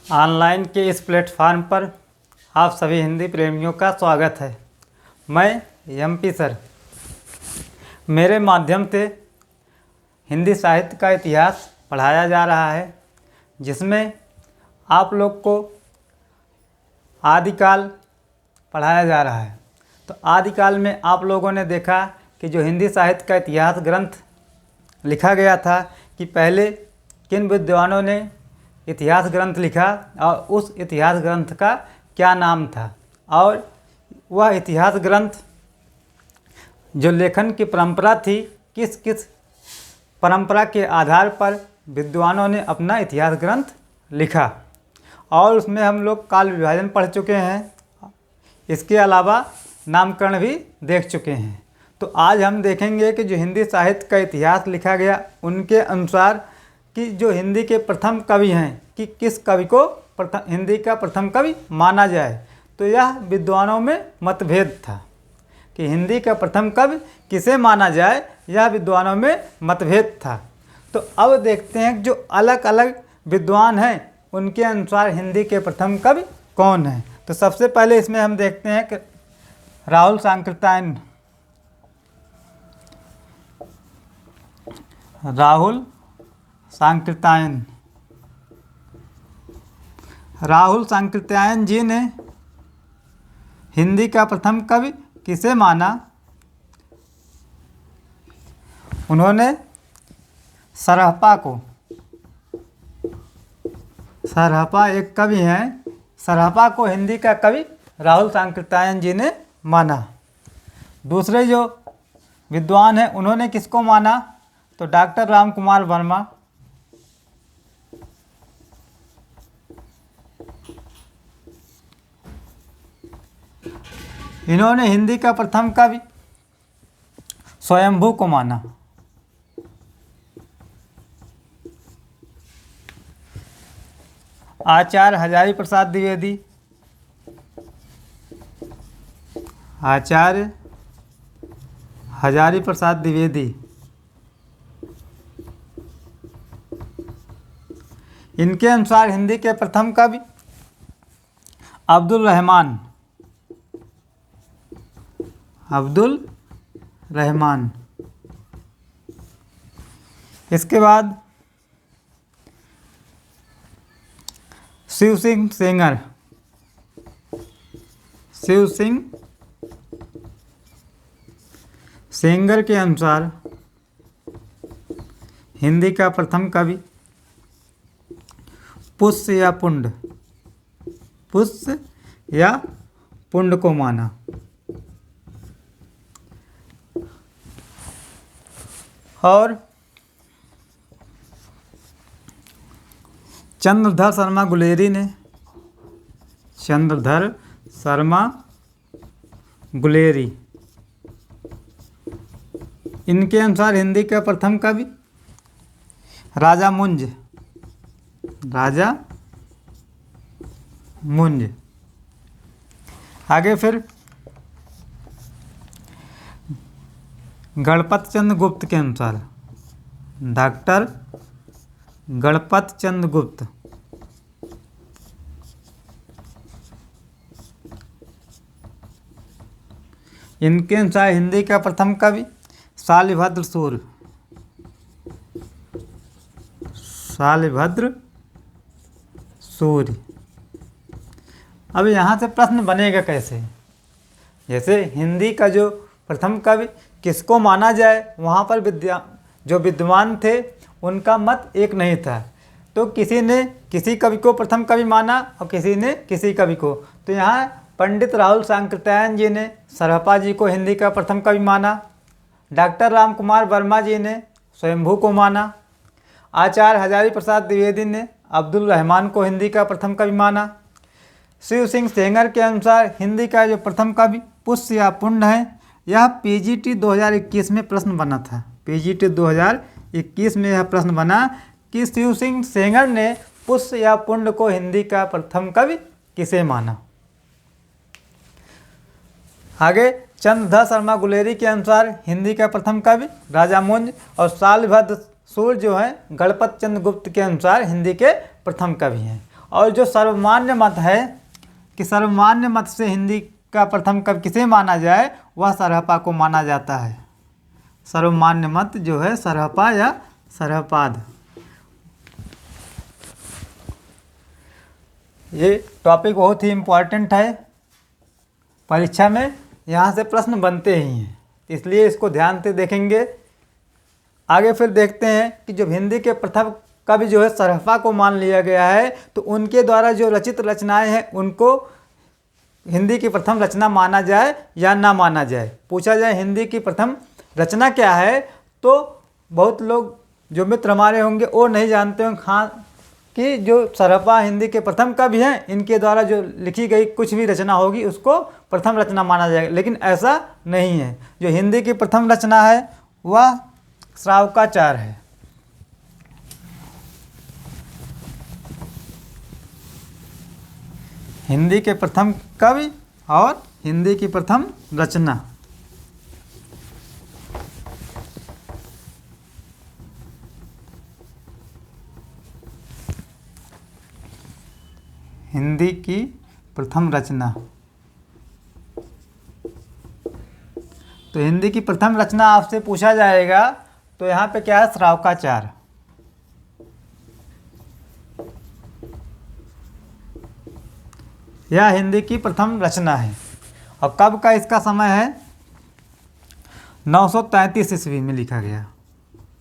Online के इस platform पर आप सभी हिंदी प्रेमियों का स्वागत है। मैं एमपी सर। मेरे माध्यम से हिंदी साहित्य का इतिहास पढ़ाया जा रहा है, जिसमें आप लोग को आदिकाल पढ़ाया जा रहा है। तो आदिकाल में आप लोगों ने देखा कि जो हिंदी साहित्य का इतिहास ग्रंथ लिखा गया था कि पहले किन विद्वानों ने इतिहास ग्रंथ लिखा और उस इतिहास ग्रंथ का क्या नाम था, और वह इतिहास ग्रंथ जो लेखन की परंपरा थी, किस किस परंपरा के आधार पर विद्वानों ने अपना इतिहास ग्रंथ लिखा। और उसमें हम लोग काल विभाजन पढ़ चुके हैं। इसके अलावा नामकरण भी देख चुके हैं। तो आज हम देखेंगे कि जो हिंदी साहित्य का इतिहास लिखा गया, उनके अनुसार कि जो हिंदी के प्रथम कवि हैं कि किस कवि को हिंदी का प्रथम कवि माना जाए। तो यह विद्वानों में मतभेद था कि हिंदी का प्रथम कवि किसे माना जाए, यह विद्वानों में मतभेद था। तो अब देखते हैं जो अलग अलग विद्वान हैं उनके अनुसार हिंदी के प्रथम कवि कौन हैं। तो सबसे पहले इसमें हम देखते हैं कि राहुल सांकृत्यायन। राहुल सांकृत्यायन जी ने हिंदी का प्रथम कवि किसे माना। उन्होंने सरहपा एक कवि हैं, सरहपा को हिंदी का कवि राहुल सांकृत्यायन जी ने माना। दूसरे जो विद्वान हैं उन्होंने किसको माना, तो डॉक्टर राम कुमार वर्मा। इन्होंने हिंदी का प्रथम कवि स्वयंभू को माना। आचार्य हजारी प्रसाद द्विवेदी, आचार्य हजारी प्रसाद द्विवेदी, इनके अनुसार हिंदी के प्रथम कवि अब्दुल रहमान। इसके बाद शिव सिंह सेंगर के अनुसार हिंदी का प्रथम कवि पुष्य या पुंड को माना। और चंद्रधर शर्मा गुलेरी, इनके अनुसार हिंदी का प्रथम कवि राजा मुंज। आगे फिर गणपत चंद्र गुप्त के अनुसार डॉक्टर गणपत चंद्र गुप्त, इनके अनुसार हिंदी का प्रथम कवि शालिभद्र सूर्य। अब यहाँ से प्रश्न बनेगा कैसे, जैसे हिंदी का जो प्रथम कवि किसको माना जाए, वहाँ पर जो विद्वान थे उनका मत एक नहीं था। तो किसी ने किसी कवि को प्रथम कवि माना और किसी ने किसी कवि को। तो यहाँ पंडित राहुल सांकृत्यायन जी ने सरहपा जी को हिंदी का प्रथम कवि माना, डॉक्टर राम कुमार वर्मा जी ने स्वयंभू को माना, आचार्य हजारी प्रसाद द्विवेदी ने अब्दुल रहमान को हिंदी का प्रथम कवि माना। शिव सिंह सेंगर के अनुसार हिंदी का जो प्रथम कवि पुष्य या पुंड है। यह पीजीटी 2021 में प्रश्न बना था। पीजीटी 2021 में यह प्रश्न बना कि शिव सिंह सेंगर ने पुष्य या पुंड को हिंदी का प्रथम कवि किसे माना। आगे चंद्रधर शर्मा गुलेरी के अनुसार हिंदी का प्रथम कवि राजा मुंज, और शालिभद्र सूर्य जो है गणपत चंद्र गुप्त के अनुसार हिंदी के प्रथम कवि हैं। और जो सर्वमान्य मत है कि सर्वमान्य मत से हिंदी का प्रथम कवि किसे माना जाए, वह सरहपा को माना जाता है। सर्वमान्य मत जो है सरहपा या सरहपाद। ये टॉपिक बहुत ही इम्पोर्टेंट है, परीक्षा में यहाँ से प्रश्न बनते ही हैं, इसलिए इसको ध्यान से देखेंगे। आगे फिर देखते हैं कि जब हिंदी के प्रथम कवि जो है सरहपा को मान लिया गया है, तो उनके द्वारा जो रचित रचनाएं हैं उनको हिंदी की प्रथम रचना माना जाए या ना माना जाए। पूछा जाए हिंदी की प्रथम रचना क्या है, तो बहुत लोग जो मित्र हमारे होंगे वो नहीं जानते होंगे हाँ कि जो सरहपा हिंदी के प्रथम कवि हैं, इनके द्वारा जो लिखी गई कुछ भी रचना होगी उसको प्रथम रचना माना जाएगा, लेकिन ऐसा नहीं है। जो हिंदी की प्रथम रचना है वह श्रावकाचार है। हिंदी के प्रथम कवि और हिंदी की प्रथम रचना। हिंदी की प्रथम रचना, तो हिंदी की प्रथम रचना आपसे पूछा जाएगा तो यहाँ पे क्या है, श्रावकाचार। यह हिंदी की प्रथम रचना है। और कब का इसका समय है, 933 ईस्वी में लिखा गया।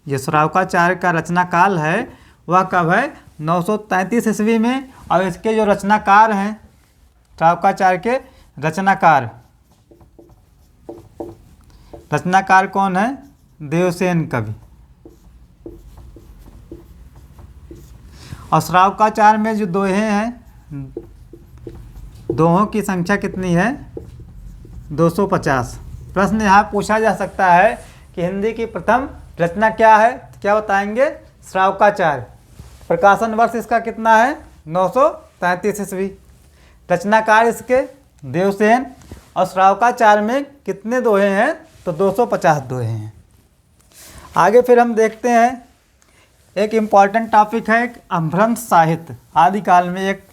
ये श्रावकाचार्य का रचना काल है वह कब है, 933 ईस्वी में। और इसके जो रचनाकार हैं, श्रावकाचार्य के रचनाकार कौन है, देवसेन कवि। और श्रावकाचार्य में जो दोहे हैं, दोहों की संख्या कितनी है, 250। प्रश्न यहाँ पूछा जा सकता है कि हिंदी की प्रथम रचना क्या है, तो क्या बताएंगे, श्रावकाचार्य। प्रकाशन वर्ष इसका कितना है, 933 ईस्वी। रचनाकार इसके देवसेन। और श्रावकाचार्य में कितने दोहे हैं, तो 250 दोहे हैं। आगे फिर हम देखते हैं, एक इम्पॉर्टेंट टॉपिक है अपभ्रंश साहित्य। आदिकाल में एक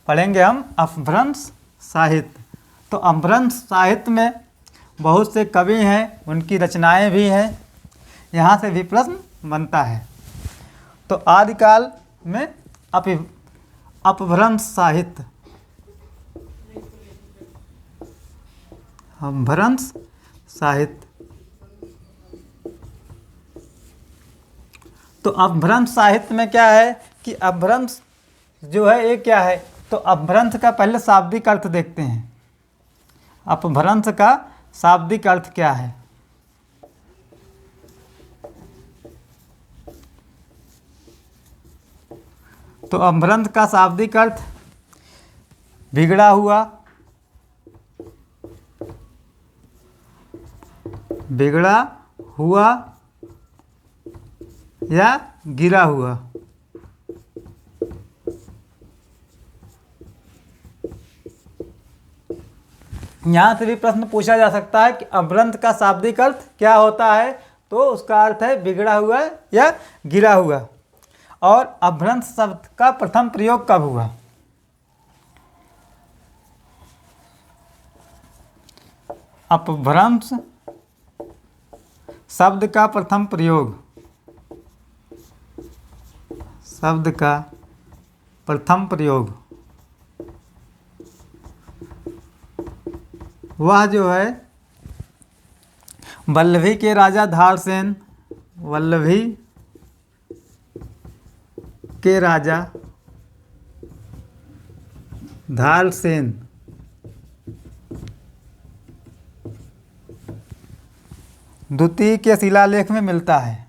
पढ़ेंगे हम अपभ्रंश साहित्य। तो अपभ्रंश साहित्य में बहुत से कवि हैं, उनकी रचनाएं भी हैं, यहाँ से भी प्रश्न बनता है। तो आदिकाल में अपभ्रंश साहित्य, अपभ्रंश साहित्य। तो अपभ्रंश साहित्य में क्या है कि अपभ्रंश जो है ये क्या है, तो अपभ्रंश का पहले शाब्दिक अर्थ देखते हैं। अपभ्रंश का शाब्दिक अर्थ क्या है, तो अपभ्रंश का शाब्दिक अर्थ बिगड़ा हुआ, बिगड़ा हुआ या गिरा हुआ। यहाँ से भी प्रश्न पूछा जा सकता है कि अपभ्रंश का शाब्दिक अर्थ क्या होता है, तो उसका अर्थ है बिगड़ा हुआ या गिरा हुआ। और अपभ्रंश शब्द का प्रथम प्रयोग कब हुआ, अपभ्रंश शब्द का प्रथम प्रयोग, शब्द का प्रथम प्रयोग वह जो है वल्लभी के राजा धारसेन, वल्लभी के राजा धारसेन द्वितीय के शिलालेख में मिलता है।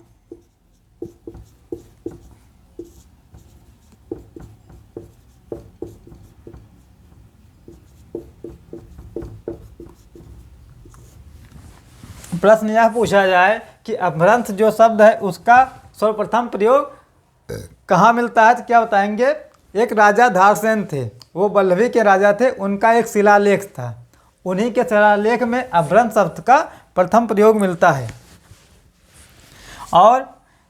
प्रश्न यह पूछा जाए कि अपभ्रंश जो शब्द है उसका सर्वप्रथम प्रयोग कहाँ मिलता है, तो क्या बताएंगे, एक राजा धारसेन थे, वो वल्लभी के राजा थे, उनका एक शिलालेख था, उन्हीं के शिलालेख में अपभ्रंश शब्द का प्रथम प्रयोग मिलता है। और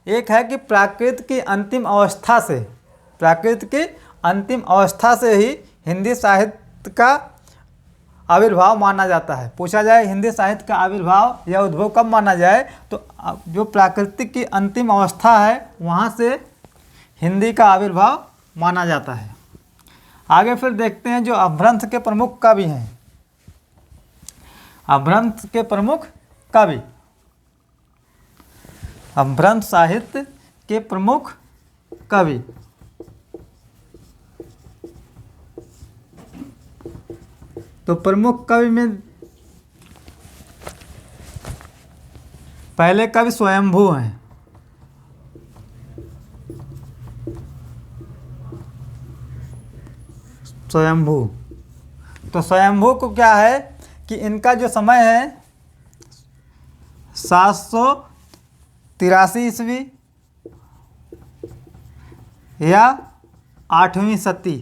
एक है कि प्राकृत की अंतिम अवस्था से, प्राकृत की अंतिम अवस्था से ही हिंदी साहित्य का आविर्भाव माना जाता है। पूछा जाए हिंदी साहित्य का आविर्भाव या उद्भव कब माना जाए, तो जो प्राकृतिक की अंतिम अवस्था है वहाँ से हिंदी का आविर्भाव माना जाता है। आगे फिर देखते हैं जो अपभ्रंश के प्रमुख कवि हैं। अपभ्रंश के प्रमुख कवि, अपभ्रंश साहित्य के प्रमुख कवि। तो प्रमुख कवि में पहले कवि स्वयंभू हैं। स्वयंभू, तो स्वयंभू को क्या है कि इनका जो समय है 783 ईस्वी या 8वीं शती।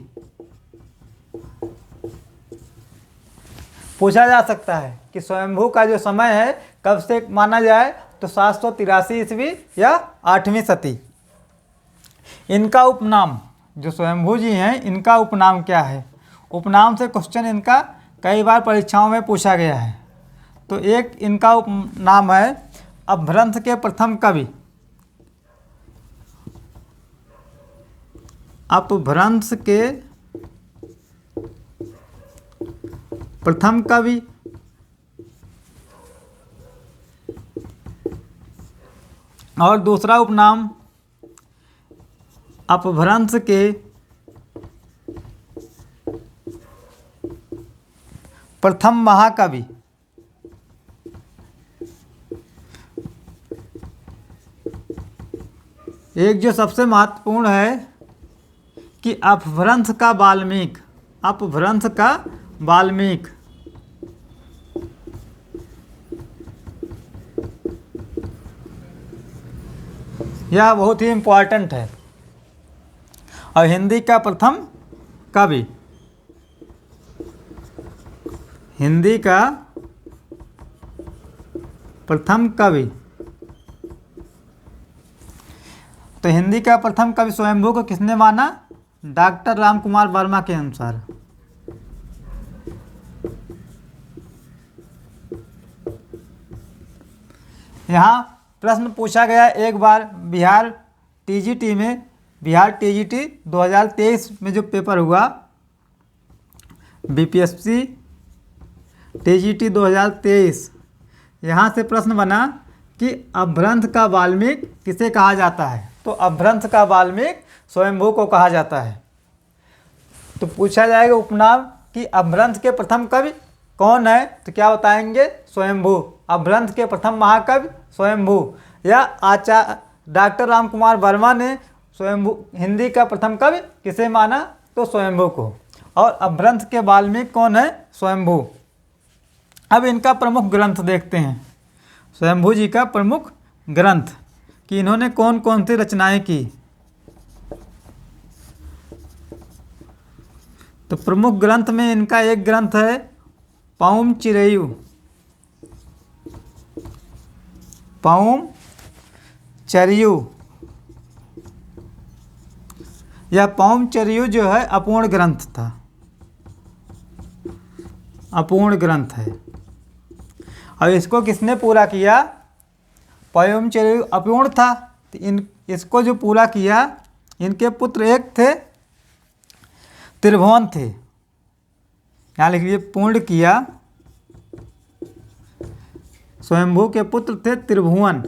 पूछा जा सकता है कि स्वयंभू का जो समय है कब से माना जाए, तो 783 ईस्वी या 8वीं शती। इनका उपनाम, जो स्वयंभू जी हैं इनका उपनाम क्या है? उपनाम से क्वेश्चन इनका कई बार परीक्षाओं में पूछा गया है। तो एक इनका उपनाम है अपभ्रंश के प्रथम कवि। अपभ्रंश के प्रथम कवि। और दूसरा उपनाम अपभ्रंश के प्रथम महाकवि। एक जो सबसे महत्वपूर्ण है कि अपभ्रंश का वाल्मीकि, अपभ्रंश का वाल्मीकि। यह बहुत ही इम्पोर्टेंट है। और हिंदी का प्रथम कवि, हिंदी का प्रथम कवि। तो हिंदी का प्रथम कवि स्वयंभू को किसने माना? डॉक्टर रामकुमार वर्मा के अनुसार। यहाँ प्रश्न पूछा गया एक बार बिहार टीजीटी में, बिहार टीजीटी 2023 में जो पेपर हुआ, बीपीएससी टीजीटी 2023, यहाँ से प्रश्न बना कि अपभ्रंश का वाल्मीकि किसे कहा जाता है? तो अपभ्रंश का वाल्मीकि स्वयंभू को कहा जाता है। तो पूछा जाएगा उपनाम कि अपभ्रंश के प्रथम कवि कौन है, तो क्या बताएंगे? स्वयंभू। अपभ्रंश के प्रथम महाकवि स्वयंभू, या डॉक्टर रामकुमार वर्मा ने स्वयंभू हिंदी का प्रथम कवि किसे माना? तो स्वयंभू को। और अपभ्रंश के वाल्मीकि कौन है? स्वयंभू। अब इनका प्रमुख ग्रंथ देखते हैं, स्वयंभू जी का प्रमुख ग्रंथ कि इन्होंने कौन कौन सी रचनाएं की। तो प्रमुख ग्रंथ में इनका एक ग्रंथ है पौम चिरयू। पौम चरियू। यह पौम चरियू जो है अपूर्ण ग्रंथ था, अपूर्ण ग्रंथ है। और इसको किसने पूरा किया? पौम चरियू अपूर्ण था, तो इसको जो पूरा किया, इनके पुत्र एक थे त्रिभुवन थे। यहाँ लिख लीजिए, पूर्ण किया। स्वयंभू के पुत्र थे त्रिभुवन।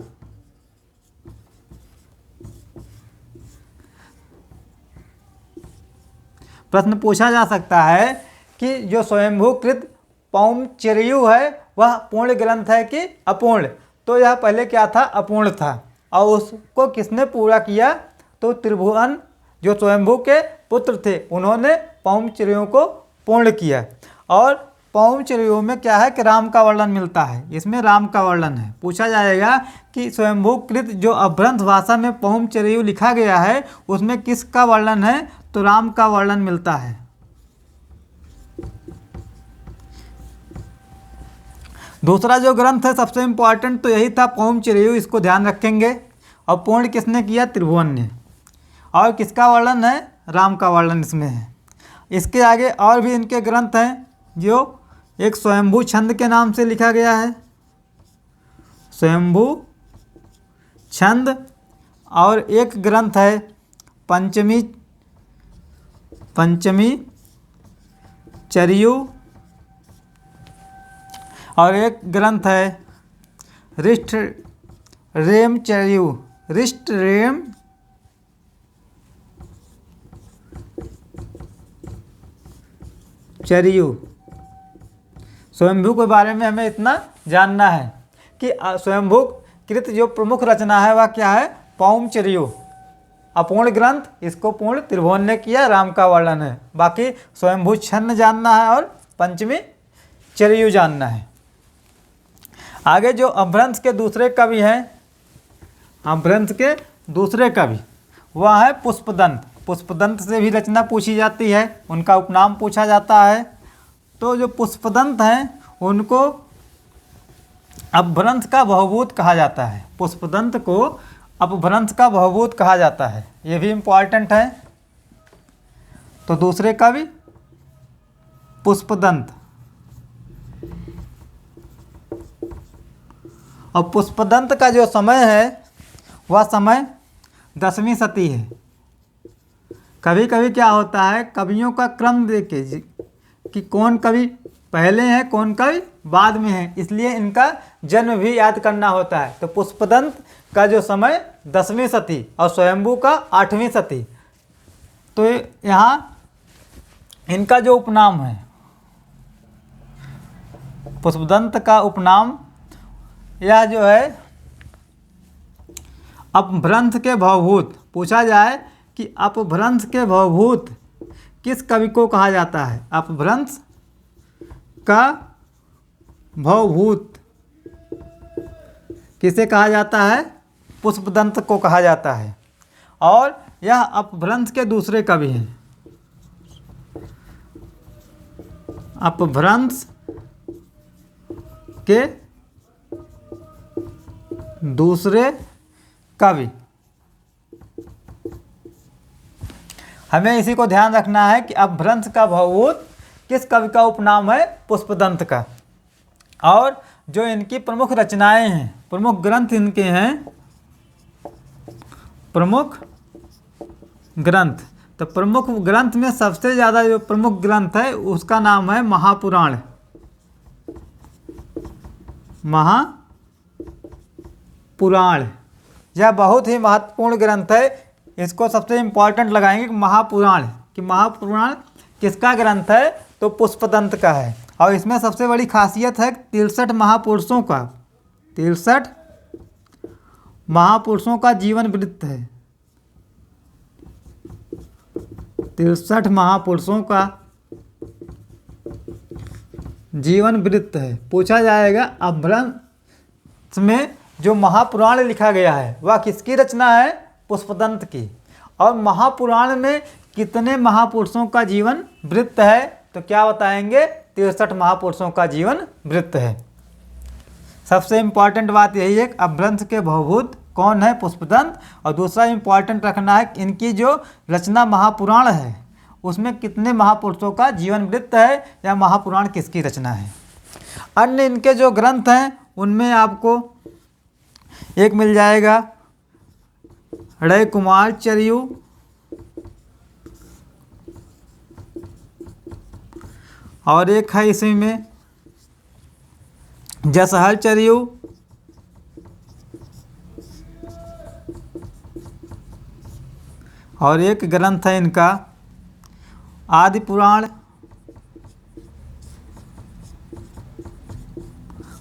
प्रश्न पूछा जा सकता है कि जो स्वयंभूकृत पौम चिरयू है वह पूर्ण ग्रंथ है कि अपूर्ण? तो यह पहले क्या था? अपूर्ण था। और उसको किसने पूरा किया? तो त्रिभुवन जो स्वयंभू के पुत्र थे उन्होंने पौम चिरयू को पूर्ण किया। और पौम चिरयू में क्या है कि राम का वर्णन मिलता है, इसमें राम का वर्णन है। पूछा जाएगा कि स्वयंभूकृत जो अपभ्रंश भाषा में पौम चिरयू लिखा गया है उसमें किसका वर्णन है? तो राम का वर्णन मिलता है। दूसरा जो ग्रंथ है सबसे इम्पोर्टेंट तो यही था पौम चिरयू, इसको ध्यान रखेंगे। और पूर्ण किसने किया? त्रिभुवन ने। और किसका वर्णन है? राम का वर्णन इसमें है। इसके आगे और भी इनके ग्रंथ हैं, जो एक स्वयंभू छंद के नाम से लिखा गया है, स्वयंभू छंद, और एक ग्रंथ है पंचमी चरियु, और एक ग्रंथ है रिष्ट रेम चरियु, रिष्ट रेम चरियु। स्वयंभू के बारे में हमें इतना जानना है कि स्वयंभू कृत जो प्रमुख रचना है वह क्या है, पौमचरियु, अपूर्ण ग्रंथ, इसको पूर्ण त्रिभुवन ने किया, राम का वर्णन है। बाकी स्वयंभू छंद जानना है और पंचमी चरियु जानना है। आगे जो अपभ्रंश के दूसरे कवि हैं, अपभ्रंश के दूसरे कवि वह है पुष्पदंत। पुष्पदंत से भी रचना पूछी जाती है, उनका उपनाम पूछा जाता है। तो जो पुष्पदंत हैं उनको अपभ्रंश का बहुभूत कहा जाता है, पुष्पदंत को अपभ्रंश का बहुभूत कहा जाता है, ये भी इम्पॉर्टेंट है। तो दूसरे कवि पुष्पदंत, और पुष्पदंत का जो समय है वह समय 10वीं शती है। कभी कभी क्या होता है, कवियों का क्रम देखे कि कौन कवि पहले है कौन कवि बाद में है, इसलिए इनका जन्म भी याद करना होता है। तो पुष्पदंत का जो समय 10वीं शती और स्वयंभू का 8वीं शती। तो यहाँ इनका जो उपनाम है, पुष्पदंत का उपनाम यह जो है अपभ्रंश के भवभूत। पूछा जाए कि अपभ्रंश के भवभूत किस कवि को कहा जाता है, अपभ्रंश का भवभूत किसे कहा जाता है, पुष्पदंत को कहा जाता है। और यह अपभ्रंश के दूसरे कवि हैं, अपभ्रंश के दूसरे कवि। हमें इसी को ध्यान रखना है कि अपभ्रंश का भवभूत किस कवि का उपनाम है, पुष्पदंत का। और जो इनकी प्रमुख रचनाएं हैं, प्रमुख ग्रंथ इनके हैं, प्रमुख ग्रंथ। तो प्रमुख ग्रंथ में सबसे ज़्यादा जो प्रमुख ग्रंथ है उसका नाम है महापुराण। महापुराण यह बहुत ही महत्वपूर्ण ग्रंथ है, इसको सबसे इम्पॉर्टेंट लगाएंगे कि महापुराण, कि महापुराण किसका ग्रंथ है, तो पुष्पदंत का है। और इसमें सबसे बड़ी खासियत है 63 महापुरुषों का, 63 महापुरुषों का जीवन वृत्त है, 63 महापुरुषों का जीवन वृत्त है। पूछा जाएगा अपभ्रंश में जो महापुराण लिखा गया है वह किसकी रचना है, पुष्पदंत की। और महापुराण में कितने महापुरुषों का जीवन वृत्त है, तो क्या बताएंगे, 63 महापुरुषों का जीवन वृत्त है। सबसे इम्पॉर्टेंट बात यही है कि अपभ्रंश के भवभूत कौन है, पुष्पदंत। और दूसरा इम्पॉर्टेंट रखना है कि इनकी जो रचना महापुराण है उसमें कितने महापुरुषों का जीवन वृत्त है, या महापुराण किसकी रचना है। अन्य इनके जो ग्रंथ हैं उनमें आपको एक मिल जाएगा ऋ कुमार चरियु, और एक है इसी में जसहल चरियु, और एक ग्रंथ है इनका आदि पुराण,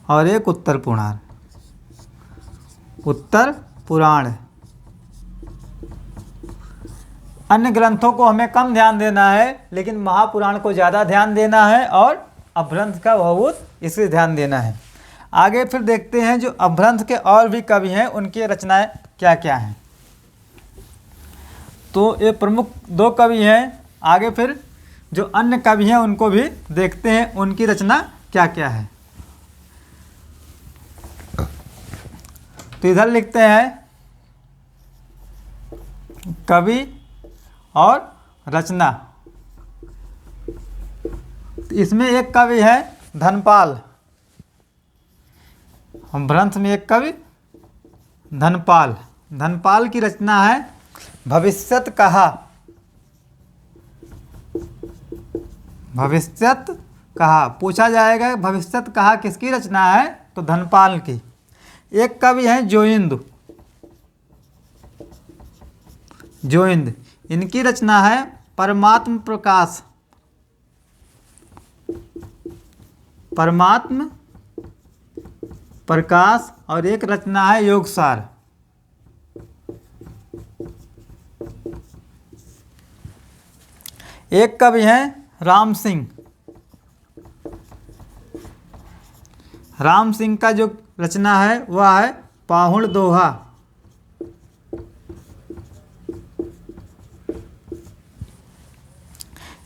और एक उत्तर पुराण, उत्तर पुराण। अन्य ग्रंथों को हमें कम ध्यान देना है, लेकिन महापुराण को ज़्यादा ध्यान देना है, और अपभ्रंश का भवभूत इसे ध्यान देना है। आगे फिर देखते हैं जो अपभ्रंश के और भी कवि हैं उनकी रचनाएं क्या क्या हैं। तो ये प्रमुख 2 कवि हैं। आगे फिर जो अन्य कवि हैं उनको भी देखते हैं, उनकी रचना क्या क्या है। तो इधर लिखते हैं कवि और रचना। इसमें एक कवि है धनपाल, भ्रंश में एक कवि धनपाल। धनपाल की रचना है भविष्यत कहा। भविष्यत कहा पूछा जाएगा, भविष्यत कहा किसकी रचना है, तो धनपाल की। एक कवि हैं जोइंद, जोइंद, इनकी रचना है परमात्म प्रकाश। परमात्म प्रकाश। और एक रचना है योगसार। एक कवि हैं राम सिंह। राम सिंह का जो रचना है वह है पाहुण दोहा।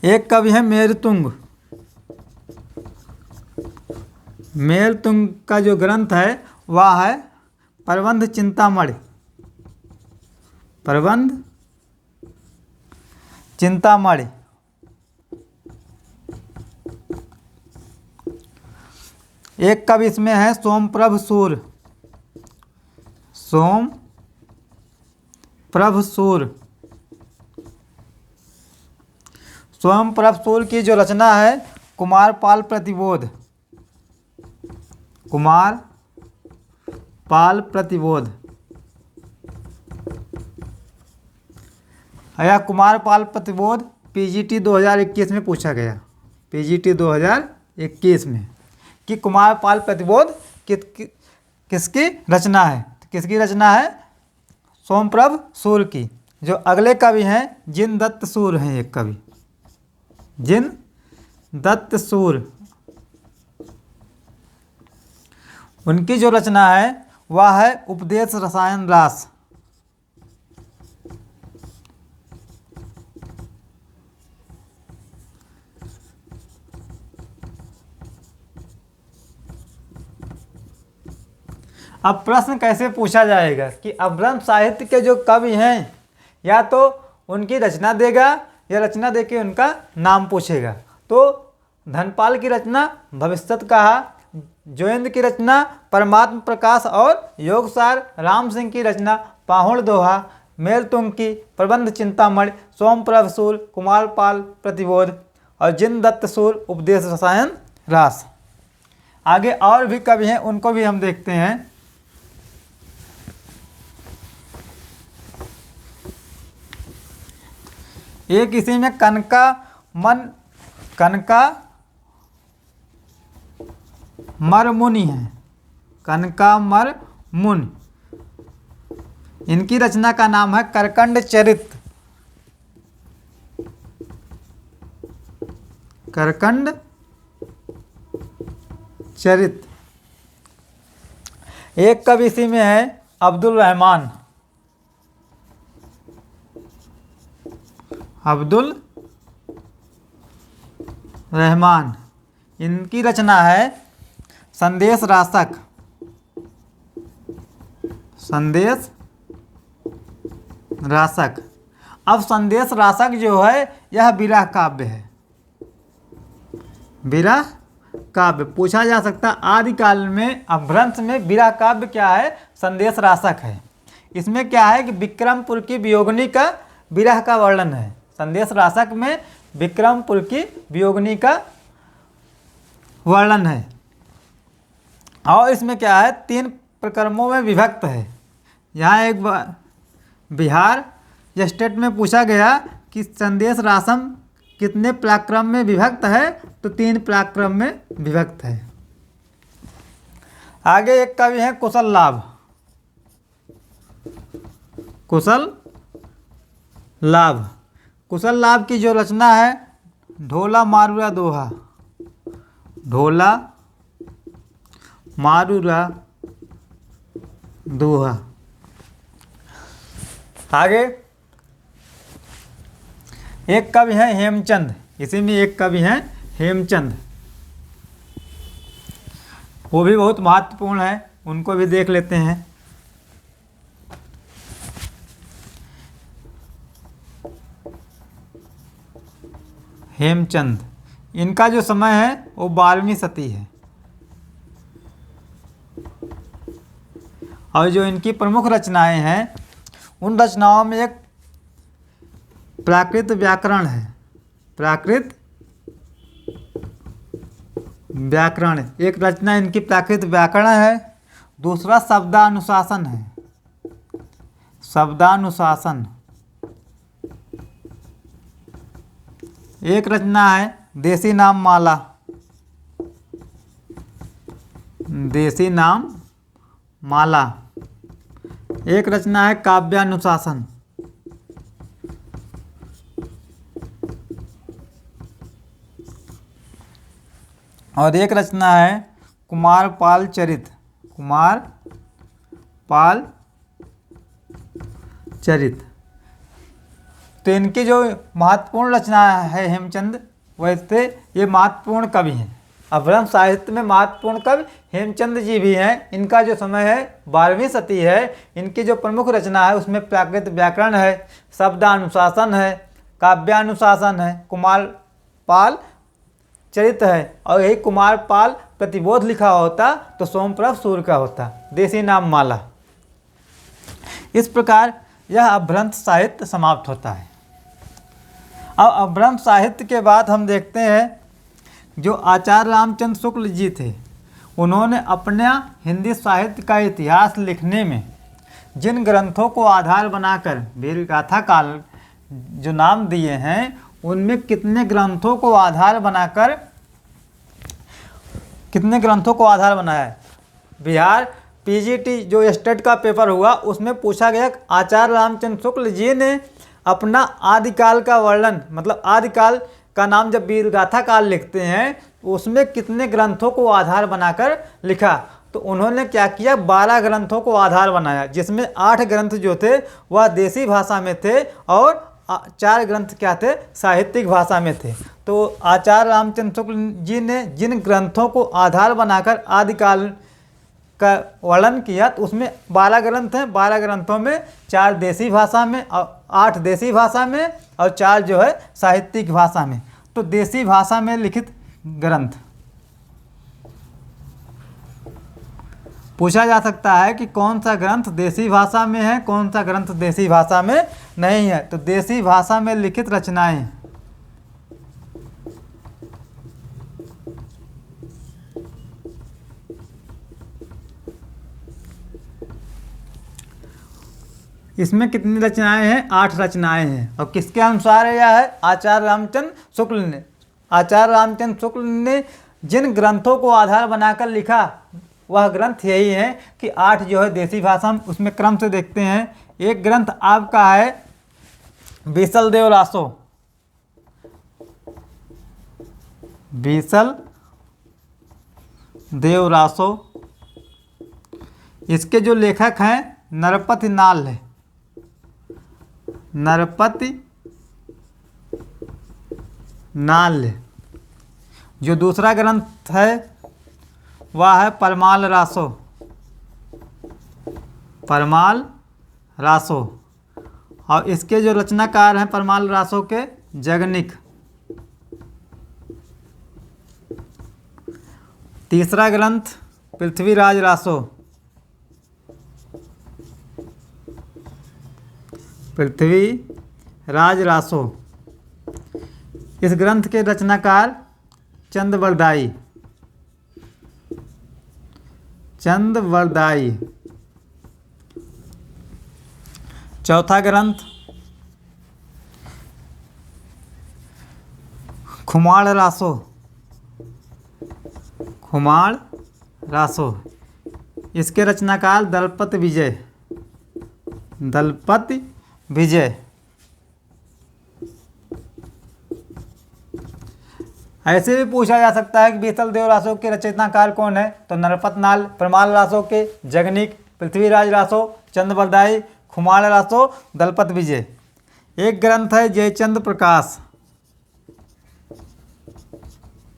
एक कवि है मेरतुंग। मेरतुंग का जो ग्रंथ है वह है प्रबंध चिंतामणि। प्रबंध चिंतामणि। एक कवि इसमें है सोमप्रभ सूर। सोमप्रभ सूर। सोमप्रभ सूर की जो रचना है कुमारपाल प्रतिबोध। कुमारपाल प्रतिबोध। यह कुमारपाल प्रतिबोध पीजीटी 2021 में पूछा गया। पीजीटी 2021 में कि कुमारपाल प्रतिबोध किसकी रचना है, किसकी रचना है, सोमप्रभ सूर की। जो अगले कवि हैं जिनदत्त सूर हैं, एक कवि जिनदत्त सूर। उनकी जो रचना है वह है उपदेश रसायन रास। अब प्रश्न कैसे पूछा जाएगा कि अपभ्रंश साहित्य के जो कवि हैं या तो उनकी रचना देगा या रचना देके उनका नाम पूछेगा। तो धनपाल की रचना भविष्यत कहा, जोइंद की रचना परमात्म प्रकाश और योगसार, राम सिंह की रचना पाहुण दोहा, मेरतुंग की प्रबंध चिंतामणि, सोमप्रभ सूर कुमारपाल प्रतिबोध और जिनदत्त सूर उपदेश रसायन रास। आगे और भी कवि हैं, उनको भी हम देखते हैं। एक इसी में कनका मरमुनि है। कनकामर मुनि, इनकी रचना का नाम है करकंड चरित। करकंड चरित। एक कवि इसी में है अब्दुल रहमान। अब्दुल रहमान, इनकी रचना है संदेश रासक। संदेश रासक। अब संदेश रासक जो है यह विरह काव्य है। विरह काव्य पूछा जा सकता आदिकाल में अपभ्रंश में विरह काव्य क्या है, संदेश रासक है। इसमें क्या है कि विक्रमपुर की वियोगिनी का विरह का वर्णन है। संदेश रासक में विक्रमपुर की वियोगिनी का वर्णन है। और इसमें क्या है 3 प्रकरणों में विभक्त है। यहाँ एक बिहार स्टेट में पूछा गया कि संदेश रासम कितने पराक्रम में विभक्त है, तो 3 पराक्रम में विभक्त है। आगे एक कवि है कुशल लाभ। कुशल लाभ। कुशल लाभ की जो रचना है ढोला मारूरा दोहा। ढोला मारूरा दोहा। आगे एक कवि है हेमचंद। इसी में एक कवि हैं हेमचंद, वो भी बहुत महत्वपूर्ण है, उनको भी देख लेते हैं। हेमचंद, इनका जो समय है वो 12वीं शती है। और जो इनकी प्रमुख रचनाएं हैं, उन रचनाओं में एक प्राकृत व्याकरण है। प्राकृत व्याकरण एक रचना इनकी प्राकृत व्याकरण है। दूसरा शब्दानुशासन है। शब्दानुशासन एक रचना है देसी नाम माला। देसी नाम माला एक रचना है काव्यानुशासन। और एक रचना है कुमारपाल चरित। कुमारपाल चरित। तो इनकी जो महत्वपूर्ण रचना है हेमचंद, वैसे ये महत्वपूर्ण कवि हैं। अभ्रंश साहित्य में महत्वपूर्ण कवि हेमचंद जी भी हैं। इनका जो समय है 12वीं शती है। इनकी जो प्रमुख रचना है उसमें प्राकृत व्याकरण है, शब्दानुशासन है, काव्यानुशासन है, कुमारपाल चरित है। और यही कुमारपाल प्रतिबोध लिखा होता तो सोमप्रभ सूर्य का होता, देसी नाम माला। इस प्रकार यह अभ्रंश साहित्य समाप्त होता है। अब अभ्रंश साहित्य के बाद हम देखते हैं जो आचार्य रामचंद्र शुक्ल जी थे, उन्होंने अपने हिंदी साहित्य का इतिहास लिखने में जिन ग्रंथों को आधार बनाकर वीरगाथा काल जो नाम दिए हैं, उनमें कितने ग्रंथों को आधार बनाया है। बिहार पीजीटी जो स्टेट का पेपर हुआ उसमें पूछा गया आचार्य रामचंद्र शुक्ल जी ने अपना आदिकाल का वर्णन, मतलब आदिकाल का नाम जब वीरगाथा काल लिखते हैं उसमें कितने ग्रंथों को आधार बनाकर लिखा। तो उन्होंने क्या किया, 12 ग्रंथों को आधार बनाया, जिसमें 8 ग्रंथ जो थे वह देसी भाषा में थे और 4 ग्रंथ क्या थे, साहित्यिक भाषा में थे। तो आचार्य रामचंद्र शुक्ल जी ने जिन ग्रंथों को आधार बनाकर आदिकाल का वर्णन किया तो उसमें 12 ग्रंथ हैं। 12 ग्रंथों में 4 देसी भाषा में और 8 देसी भाषा में और 4 जो है साहित्यिक भाषा में। तो देसी भाषा में लिखित ग्रंथ पूछा जा सकता है कि कौन सा ग्रंथ देसी भाषा में है, कौन सा ग्रंथ देसी भाषा में नहीं है। तो देसी भाषा में लिखित रचनाएं इसमें कितनी रचनाएं हैं, 8 रचनाएं हैं। और किसके अनुसार यह है, आचार्य रामचंद्र शुक्ल ने। आचार्य रामचंद्र शुक्ल ने जिन ग्रंथों को आधार बनाकर लिखा वह ग्रंथ यही है कि 8 जो है देसी भाषा में। उसमें क्रम से देखते हैं। एक ग्रंथ आपका है बीसल देव रासो। बीसल देव रासो, इसके जो लेखक हैं नरपति नाल है। नरपति नाल। जो दूसरा ग्रंथ है वह है परमाल रासो। परमाल रासो। और इसके जो रचनाकार हैं परमाल रासो के जगनिक। तीसरा ग्रंथ पृथ्वीराज रासो। पृथ्वीराज रासो। इस ग्रंथ के रचनाकार चंदवरदाई। चंदवरदाई। चौथा ग्रंथ खुमाड़ रासो। खुमाड़ रासो। इसके रचनाकार दलपत विजय। दलपत विजय। ऐसे भी पूछा जा सकता है कि बीसल देव रासो के रचनाकार कौन है, तो नरपत नाल, परमाल रासो के जगनिक, पृथ्वीराज रासो, चंदवरदाई, खुमाड़ रासो, दलपत विजय। एक ग्रंथ है जयचंद्र प्रकाश।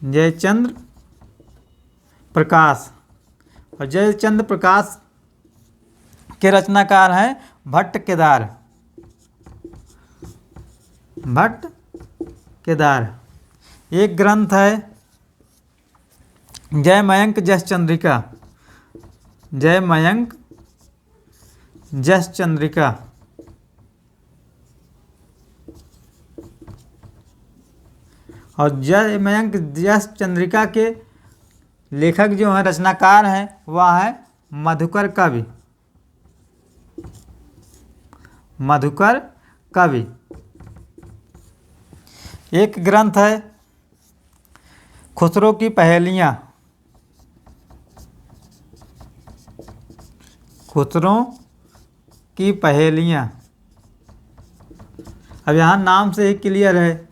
जयचंद्र प्रकाश। और जयचंद्र प्रकाश के रचनाकार हैं भट्ट केदार। भट्ट केदार। एक ग्रंथ है जयमयंक जस चंद्रिका, जयमयंक जस चंद्रिका। और जयमयंक जस चंद्रिका के लेखक जो हैं, रचनाकार हैं, वह है मधुकर कवि, मधुकर कवि। एक ग्रंथ है खुसरो की पहेलियाँ, खुसरो की पहेलियाँ। अब यहाँ नाम से ही क्लियर है,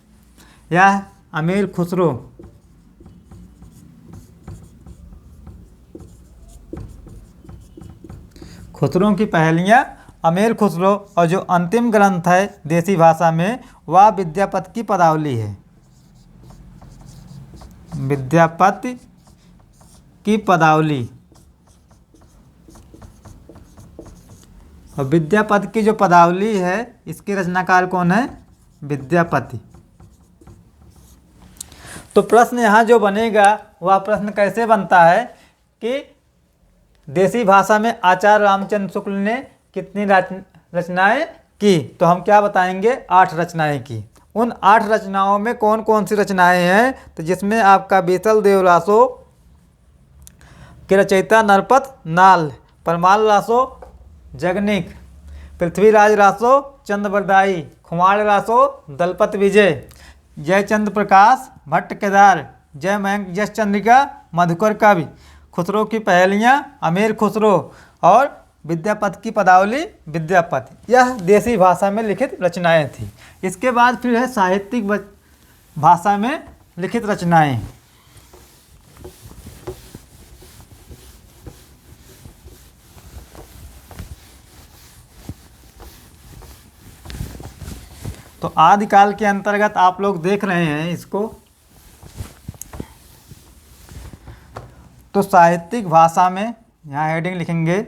यह अमीर खुसरो, खुसरो की पहेलियाँ, अमीर खुसरो। और जो अंतिम ग्रंथ है देसी भाषा में, वह विद्यापति की पदावली है, विद्यापति की पदावली। और विद्यापति की जो पदावली है, इसके रचनाकार कौन है? विद्यापति। तो प्रश्न यहाँ जो बनेगा, वह प्रश्न कैसे बनता है कि देसी भाषा में आचार्य रामचंद्र शुक्ल ने कितनी रचनाएं की? तो हम क्या बताएंगे? 8 रचनाएं की। उन 8 रचनाओं में कौन कौन सी रचनाएं हैं? तो जिसमें आपका बीतल देव रासो के रचयिता नरपत नाल, परमाल रासो जगनिक, पृथ्वीराज रासो चंद्रबरदाई, खुमार रासो दलपत विजय, जयचंद्र प्रकाश भट्ट केदार, जयमयंक जस चंद्रिका मधुकर कवि, खुसरो की पहेलियाँ अमीर खुसरो और विद्यापति की पदावली विद्यापति। यह देसी भाषा में लिखित रचनाएं थी। इसके बाद फिर है साहित्यिक भाषा में लिखित रचनाएं। तो आदिकाल के अंतर्गत आप लोग देख रहे हैं इसको। तो साहित्यिक भाषा में यहाँ हेडिंग लिखेंगे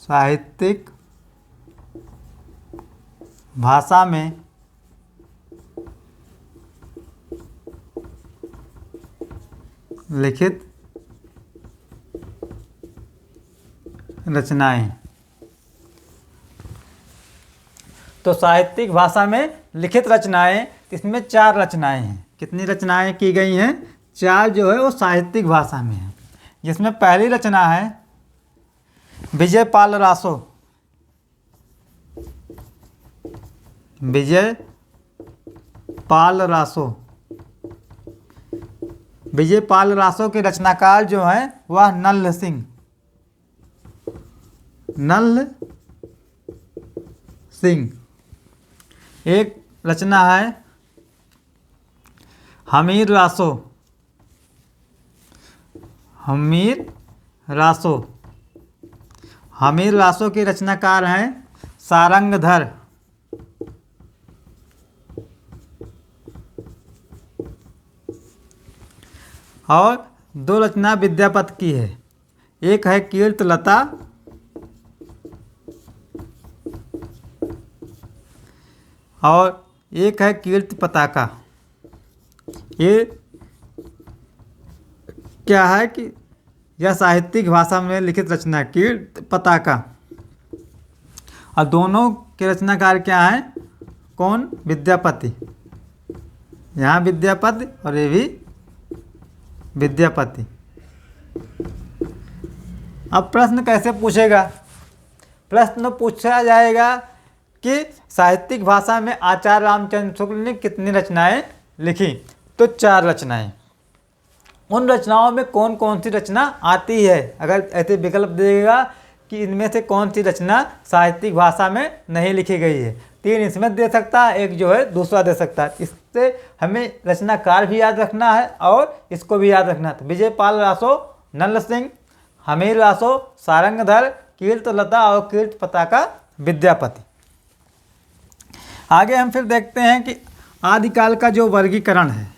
साहित्यिक भाषा में लिखित रचनाएं। तो साहित्यिक भाषा में लिखित रचनाएं, इसमें 4 रचनाएं हैं। कितनी रचनाएं की गई हैं? 4 जो है वो साहित्यिक भाषा में है। जिसमें पहली रचना है विजय पाल रासो, विजय पाल रासो। विजय पाल रासो के रचनाकार जो हैं वह नल्ल सिंह, नल्ल सिंह। एक रचना है हमीर रासो, हमीर रासो। हमीर रासो के रचनाकार हैं सारंगधर। और 2 रचना विद्यापति की है। एक है कीर्तलता और एक है कीर्ति पताका। ये क्या है कि यह साहित्यिक भाषा में लिखित रचना है, कीर्ति पताका। और दोनों के रचनाकार क्या हैं? कौन? विद्यापति। यहाँ विद्यापति और ये भी विद्यापति। अब प्रश्न कैसे पूछेगा? प्रश्न पूछा जाएगा कि साहित्यिक भाषा में आचार्य रामचंद्र शुक्ल ने कितनी रचनाएं लिखी? तो 4 रचनाएं। उन रचनाओं में कौन कौन सी रचना आती है? अगर ऐसे विकल्प देगा कि इनमें से कौन सी रचना साहित्यिक भाषा में नहीं लिखी गई है, 3 इसमें दे सकता है, एक जो है दूसरा दे सकता है। इससे हमें रचनाकार भी याद रखना है और इसको भी याद रखना है। तो विजय पाल रासो, नल्ल सिंह, हमीर रासो, सारंगधर, कीर्तलता और कीर्ति पताका विद्यापति। आगे हम फिर देखते हैं कि आदिकाल का जो वर्गीकरण है,